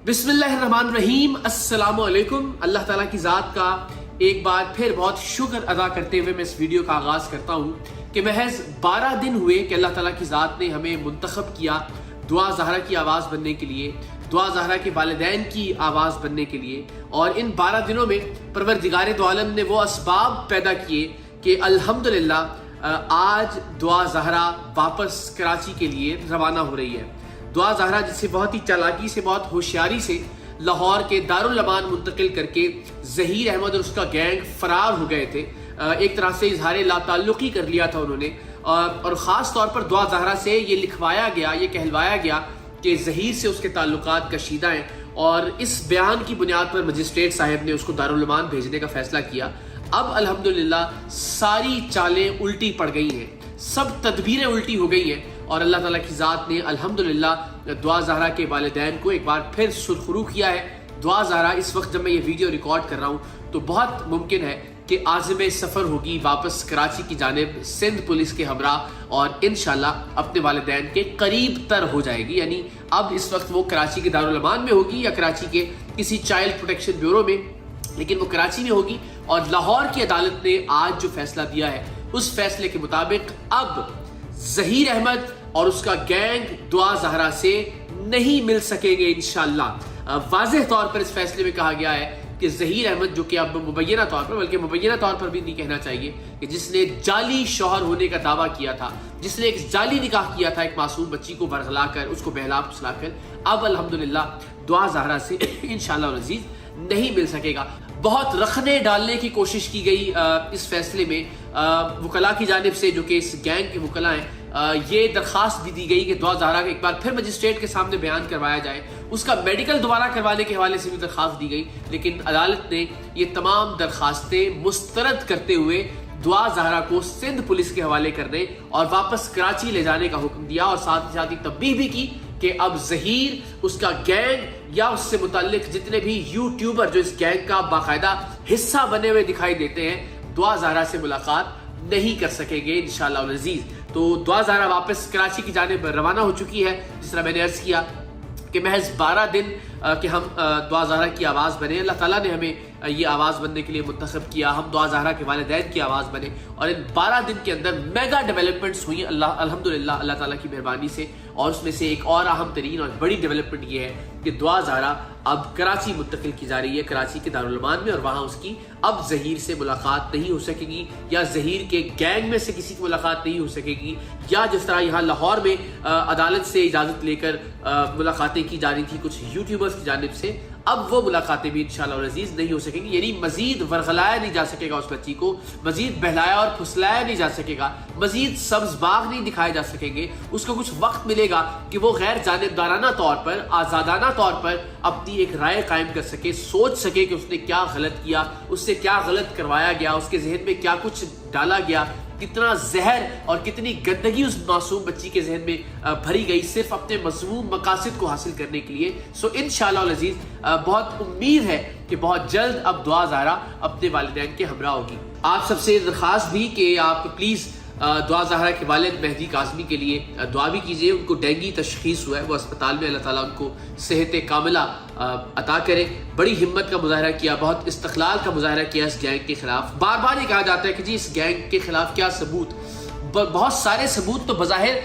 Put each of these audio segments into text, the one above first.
बिस्मिल्लाहिर्रहमानिर्रहीम, अस्सलाम वालेकुम। अल्लाह ताला की ज़ात का एक बार फिर बहुत शुक्र अदा करते हुए मैं इस वीडियो का आगाज़ करता हूँ कि महज 12 दिन हुए कि अल्लाह ताला की ज़ात ने हमें मुंतखब किया दुआ ज़हरा की आवाज़ बनने के लिए, दुआ ज़हरा के वालिदैन की आवाज़ बनने के लिए। और इन 12 दिनों में परवरदिगार दो आलम ने वो असबाब पैदा किए कि अल्हम्दुलिल्लाह आज दुआ ज़हरा वापस कराची के लिए रवाना हो रही है। दुआ ज़हरा जिसे बहुत ही चालाकी से, बहुत होशियारी से लाहौर के दारुल अमान मुंतकिल करके ज़हीर अहमद और उसका गैंग फरार हो गए थे। एक तरह से इजहार लाताल्लुक़ी कर लिया था उन्होंने, और ख़ास तौर पर दुआ ज़हरा से ये लिखवाया गया, ये कहलवाया गया कि ज़हीर से उसके ताल्लुकात कशीदा हैं। और इस बयान की बुनियाद पर मजिस्ट्रेट साहब ने उसको दारुल अमान भेजने का फैसला किया। अब अल्हम्दुलिल्लाह सारी चालें उल्टी पड़ गई हैं, सब तदबीरें उल्टी हो गई हैं और अल्लाह ताला की ज़ात ने अल्हम्दुलिल्लाह दुआ ज़हरा के वालिदैन को एक बार फिर सुरखरू किया है। दुआ ज़हरा इस वक्त जब मैं ये वीडियो रिकॉर्ड कर रहा हूँ तो बहुत मुमकिन है कि आज़िम सफ़र होगी वापस कराची की जानिब सिंध पुलिस के हमरा, और इंशाल्लाह अपने वालिदैन के करीब तर हो जाएगी। यानी अब इस वक्त वो कराची के दारुल अमान में होगी या कराची के किसी चाइल्ड प्रोटेक्शन ब्यूरो में, लेकिन वो कराची में होगी। और लाहौर की अदालत ने आज जो फैसला दिया है उस फैसले के मुताबिक अब ज़हीर अहमद और उसका गैंग दुआ ज़हरा से नहीं मिल सकेंगे इंशाल्लाह। वाज़ेह तौर पर इस फैसले में कहा गया है कि ज़हीर अहमद, जो कि अब मुबैना तौर पर, बल्कि मुबैना तौर पर भी नहीं कहना चाहिए, कि जिसने जाली शौहर होने का दावा किया था, जिसने एक जाली निकाह किया था एक मासूम बच्ची को बरगला कर, उसको बहला फुसला कर, अब अल्हम्दुलिल्लाह दुआ ज़हरा से इंशाअल्लाह अज़ीज़ नहीं मिल सकेगा। बहुत रखने डालने की कोशिश की गई इस फैसले में वकला की जानिब से, जो कि इस गैंग के वकला हैं। ये दरख्वास्त भी दी गई कि दुआ ज़हरा एक बार फिर मजिस्ट्रेट के सामने बयान करवाया जाए, उसका मेडिकल दोबारा करवाने के हवाले से भी दरख्वास्त दी गई, लेकिन अदालत ने ये तमाम दरख्वास्तें मुस्तरद करते हुए दुआ ज़हरा को सिंध पुलिस के हवाले करने और वापस कराची ले जाने का हुक्म दिया। और साथ ही तंबीह भी की कि अब ज़हीर, उसका गैंग या उससे मुताल्लिक जितने भी यूट्यूबर जो इस गैंग का बाकायदा हिस्सा बने हुए दिखाई देते हैं, दुआ ज़हरा से मुलाकात नहीं कर सकेंगे इंशाअल्लाह अज़ीज़। तो दुआ ज़हरा वापस कराची की जानिब रवाना हो चुकी है। जिस तरह मैंने अर्ज़ किया कि महज 12 दिन कि हम दुआ ज़हरा की आवाज़ बने, अल्लाह ताला ने हमें ये आवाज़ बनने के लिए मुंतखब किया, हम दुआ ज़हरा के वालिदैन की आवाज़ बने। और इन 12 दिन के अंदर मेगा डेवलपमेंट्स हुई अल्हम्दुलिल्लाह अल्लाह ताला की मेहरबानी से। और उसमें से एक और अहम तरीन और बड़ी डेवलपमेंट ये है कि दुआ ज़हरा अब कराची मुंतकिल की जा रही है, कराची के दारुल अमान में, और वहाँ उसकी अब ज़हीर से मुलाकात नहीं हो सकेगी, या ज़हीर के गैंग में से किसी की मुलाकात नहीं हो सकेगी, या जिस तरह यहाँ लाहौर में अदालत से इजाज़त लेकर मुलाकातें की जा रही थी कुछ यूट्यूबर्स की जानिब से, अब वो मुलाकातें भी इंशाअल्लाह अज़ीज़ नहीं हो सकेंगी। यानी मजीद वरगलाया नहीं जा सकेगा उस बच्ची को, मजीद बहलाया और फुसलाया नहीं जा सकेगा, मजीद सब्ज़ बाग नहीं दिखाए जा सकेंगे। उसको कुछ वक्त मिलेगा कि वो गैर जानिबदाराना तौर पर, आज़ादाना तौर पर अपनी एक राय कायम कर सके, सोच सके कि उसने क्या गलत किया, उससे क्या गलत करवाया गया, उसके जहन में क्या कुछ डाला गया, कितना जहर और कितनी गंदगी उस मासूम बच्ची के जहन में भरी गई सिर्फ अपने मज़मूम मकासद को हासिल करने के लिए। सो इंशाअल्लाह अज़ीज़ बहुत उम्मीद है कि बहुत जल्द अब दुआ ज़हरा अपने वालिदैन के हमरा होगी। आप सबसे दरख्वास्त भी कि आप प्लीज़ दुआ ज़हरा के वालिद मेहदी काज़मी के लिए दुआ भी कीजिए। उनको डेंगू तशख़ीस हुआ है, वो अस्पताल में, अल्लाह ताला उनको सेहत कामिला अता करे। बड़ी हिम्मत का मुज़ाहरा किया, बहुत इस्तक़लाल का मुज़ाहरा किया इस गैंग के खिलाफ। बार बार ये कहा जाता है कि जी इस गैंग के खिलाफ क्या सबूत, बहुत सारे सबूत तो बज़ाहिर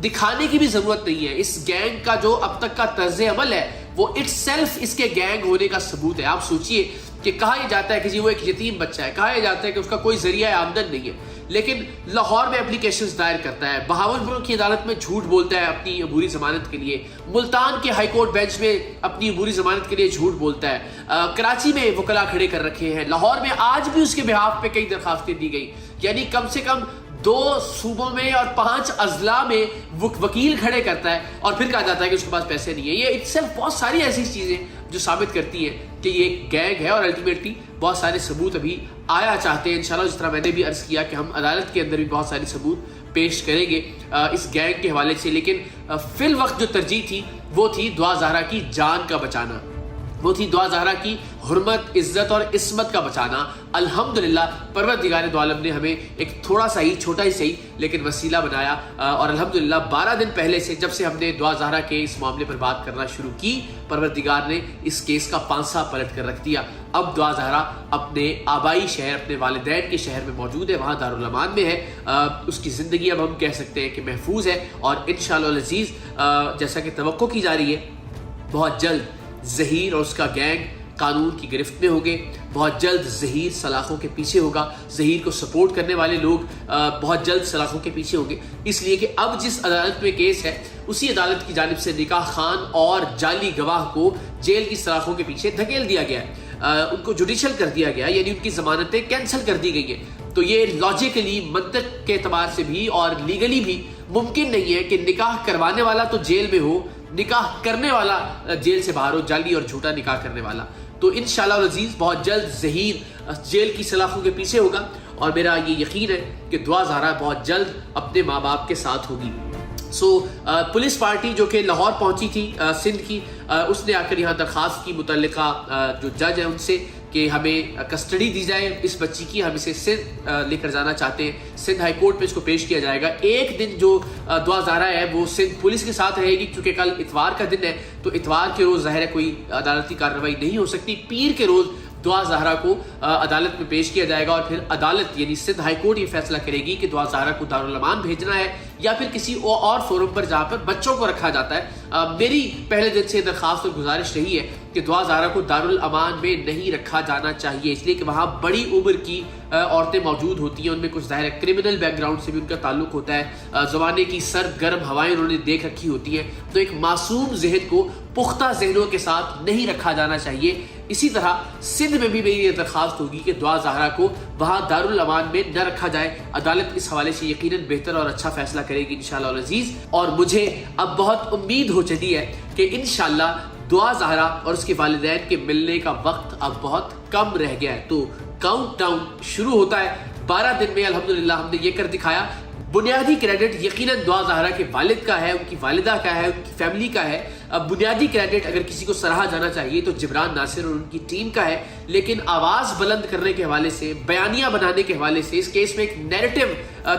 दिखाने की भी ज़रूरत नहीं है। इस गैंग का जो अब तक का तर्ज़ अमल है वो इट्सेल्फ इसके गैंग होने का सबूत है। आप सोचिए कि कहा यह जाता है कि जी वो एक यतीम बच्चा है, कहा यह जाता है कि उसका कोई ज़रिया आमदन नहीं है, लेकिन लाहौर में एप्लीकेशंस दायर करता है, बहावलपुर की अदालत में झूठ बोलता है अपनी अबूरी ज़मानत के लिए, मुल्तान के हाई कोर्ट बेंच में अपनी अबूरी ज़मानत के लिए झूठ बोलता है, कराची में वकला खड़े कर रखे हैं, लाहौर में आज भी उसके बिहाफ पे कई दरखास्तें दी गई। यानी कम से कम 2 सूबों में और 5 अजला में वकील खड़े करता है, और फिर कहा जाता है कि उसके पास पैसे नहीं है। ये इट्सेल्फ बहुत सारी ऐसी चीज़ें जो साबित करती हैं कि ये एक गैंग है, और अल्टीमेटली बहुत सारे सबूत अभी आया चाहते हैं इंशाल्लाह। जिस तरह मैंने भी अर्ज़ किया कि हम अदालत के अंदर भी बहुत सारे सबूत पेश करेंगे इस गैंग के हवाले से, लेकिन फिल वक्त जो तरजीह थी वो थी दुआ ज़हरा की जान का बचाना। وہ تھی دعا زہرا کی حرمت، عزت اور عصمت کا بچانا۔ الحمدللہ پروردگار دو عالم نے ہمیں ایک تھوڑا سا ہی، چھوٹا ہی صحیح لیکن وسیلہ بنایا، اور الحمدللہ 12 دن پہلے سے جب سے ہم نے دعا زہرا کے اس معاملے پر بات کرنا شروع کی، پروردگار نے اس کیس کا پانسا پلٹ کر رکھ دیا۔ اب دعا زہرا اپنے آبائی شہر، اپنے والدین کے شہر میں موجود ہے، وہاں دارالامان میں ہے۔ اس کی زندگی اب ہم کہہ سکتے ہیں کہ محفوظ ہے، اور انشاءاللہ العزیز جیسا کہ توقع کی جا رہی ہے بہت جلد ظہیر اور اس کا گینگ قانون کی گرفت میں ہوگے، بہت جلد ظہیر سلاخوں کے پیچھے ہوگا، ظہیر کو سپورٹ کرنے والے لوگ بہت جلد سلاخوں کے پیچھے ہوں گے، اس لیے کہ اب جس عدالت میں کیس ہے اسی عدالت کی جانب سے نکاح خان اور جعلی گواہ کو جیل کی سلاخوں کے پیچھے دھکیل دیا گیا ہے، ان کو جوڈیشل کر دیا گیا، یعنی ان کی ضمانتیں کینسل کر دی گئی ہیں۔ تو یہ لاجیکلی، منطق کے اعتبار سے بھی اور لیگلی بھی ممکن نہیں ہے کہ نکاح کروانے والا تو جیل میں ہو، نکاح کرنے والا جیل سے باہر ہو، جعلی اور جھوٹا نکاح کرنے والا۔ تو انشاءاللہ العزیز بہت جلد ظہیر جیل کی سلاخوں کے پیچھے ہوگا، اور میرا یہ یقین ہے کہ دعا زہرا بہت جلد اپنے ماں باپ کے ساتھ ہوگی۔ پولیس پارٹی جو کہ لاہور پہنچی تھی سندھ کی، اس نے آ کر یہاں درخواست کی متعلقہ جو جج ہے ان سے کہ ہمیں کسٹڈی دی جائے اس بچی کی، ہم اسے سندھ لے کر جانا چاہتے ہیں، سندھ ہائی کورٹ میں اس کو پیش کیا جائے گا۔ ایک دن جو دعا زہرا ہے وہ سندھ پولیس کے ساتھ رہے گی، کیونکہ کل اتوار کا دن ہے، تو اتوار کے روز ظاہر ہے کوئی عدالتی کارروائی نہیں ہو سکتی۔ پیر کے روز دعا زہرا کو عدالت میں پیش کیا جائے گا، اور پھر عدالت یعنی سندھ ہائی کورٹ یہ فیصلہ کرے گی کہ دعا زہرا کو دارالامان بھیجنا ہے یا پھر کسی اور فورم پر جہاں پر بچوں کو رکھا جاتا ہے۔ میری پہلے دن سے درخواست اور گزارش رہی ہے کہ دعا زہرا کو دارالامان میں نہیں رکھا جانا چاہیے، اس لیے کہ وہاں بڑی عمر کی عورتیں موجود ہوتی ہیں، ان میں کچھ ظاہر ہے کرمنل بیک گراؤنڈ سے بھی ان کا تعلق ہوتا ہے، زمانے کی سرد گرم ہوائیں انہوں نے دیکھ رکھی ہوتی ہیں، تو ایک معصوم ذہن کو پختہ ذہنوں کے ساتھ نہیں رکھا جانا چاہیے۔ اسی طرح سندھ میں بھی میری یہ درخواست ہوگی کہ دعا زہرا کو وہاں دارالامان میں نہ رکھا جائے۔ عدالت اس حوالے سے یقیناً بہتر اور اچھا فیصلہ کرے گی انشاءاللہ العزیز، اور مجھے اب بہت امید ہو چلی ہے کہ انشاءاللہ دعا زہرا اور اس کے والدین کے ملنے کا وقت اب بہت کم رہ گیا ہے۔ تو کاؤنٹ ڈاؤن شروع ہوتا ہے، 12 دن میں الحمدللہ ہم نے یہ کر دکھایا۔ بنیادی کریڈٹ یقیناً دعا زہرا کے والد کا ہے، ان کی والدہ کا ہے، ان کی فیملی کا ہے۔ بنیادی کریڈٹ اگر کسی کو سراہا جانا چاہیے تو جبران ناصر اور ان کی ٹیم کا ہے، لیکن آواز بلند کرنے کے حوالے سے، بیانیہ بنانے کے حوالے سے، اس کیس میں ایک نیریٹو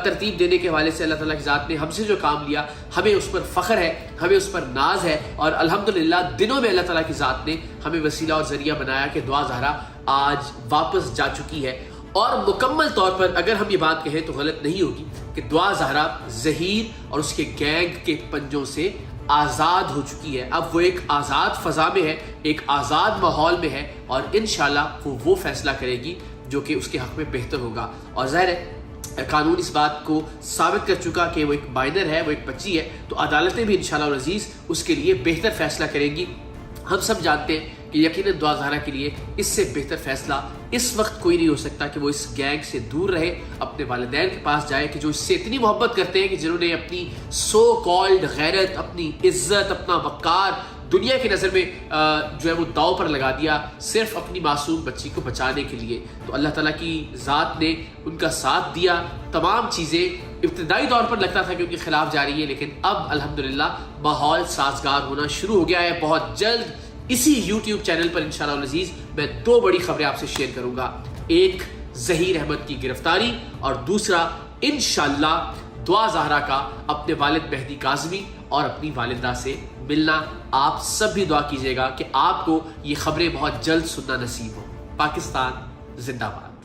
ترتیب دینے کے حوالے سے اللہ تعالیٰ کی ذات نے ہم سے جو کام لیا، ہمیں اس پر فخر ہے، ہمیں اس پر ناز ہے، اور الحمدللہ دنوں میں اللہ تعالیٰ کی ذات نے ہمیں وسیلہ اور ذریعہ بنایا کہ دعا زہرا آج واپس جا چکی ہے۔ اور مکمل طور پر اگر ہم یہ بات کہیں تو غلط نہیں ہوگی کہ دعا زہرا ظہیر اور اس کے گینگ کے پنجوں سے آزاد ہو چکی ہے۔ اب وہ ایک آزاد فضا میں ہے، ایک آزاد ماحول میں ہے، اور انشاءاللہ وہ فیصلہ کرے گی جو کہ اس کے حق میں بہتر ہوگا۔ اور ظاہر ہے قانون اس بات کو ثابت کر چکا کہ وہ ایک مائنر ہے، وہ ایک بچی ہے، تو عدالتیں بھی انشاءاللہ العزیز اس کے لیے بہتر فیصلہ کریں گی۔ ہم سب جانتے ہیں کہ یقیناً دعا زہرا کے لیے اس سے بہتر فیصلہ اس وقت کوئی نہیں ہو سکتا کہ وہ اس گینگ سے دور رہے، اپنے والدین کے پاس جائے کہ جو اس سے اتنی محبت کرتے ہیں، کہ جنہوں نے اپنی سو کالڈ غیرت، اپنی عزت، اپنا وقار دنیا کی نظر میں جو ہے وہ داؤ پر لگا دیا صرف اپنی معصوم بچی کو بچانے کے لیے۔ تو اللہ تعالیٰ کی ذات نے ان کا ساتھ دیا۔ تمام چیزیں ابتدائی طور پر لگتا تھا کہ ان کے خلاف جا رہی ہے، لیکن اب الحمدللہ ماحول سازگار ہونا شروع ہو گیا ہے۔ بہت جلد اسی یوٹیوب چینل پر انشاءاللہ العزیز میں 2 بڑی خبریں آپ سے شیئر کروں گا، ایک ظہیر احمد کی گرفتاری، اور دوسرا انشاءاللہ دعا زہرا کا اپنے والد مہدی کاظمی اور اپنی والدہ سے ملنا۔ آپ سب بھی دعا کیجیے گا کہ آپ کو یہ خبریں بہت جلد سننا نصیب ہو۔ پاکستان زندہ باد۔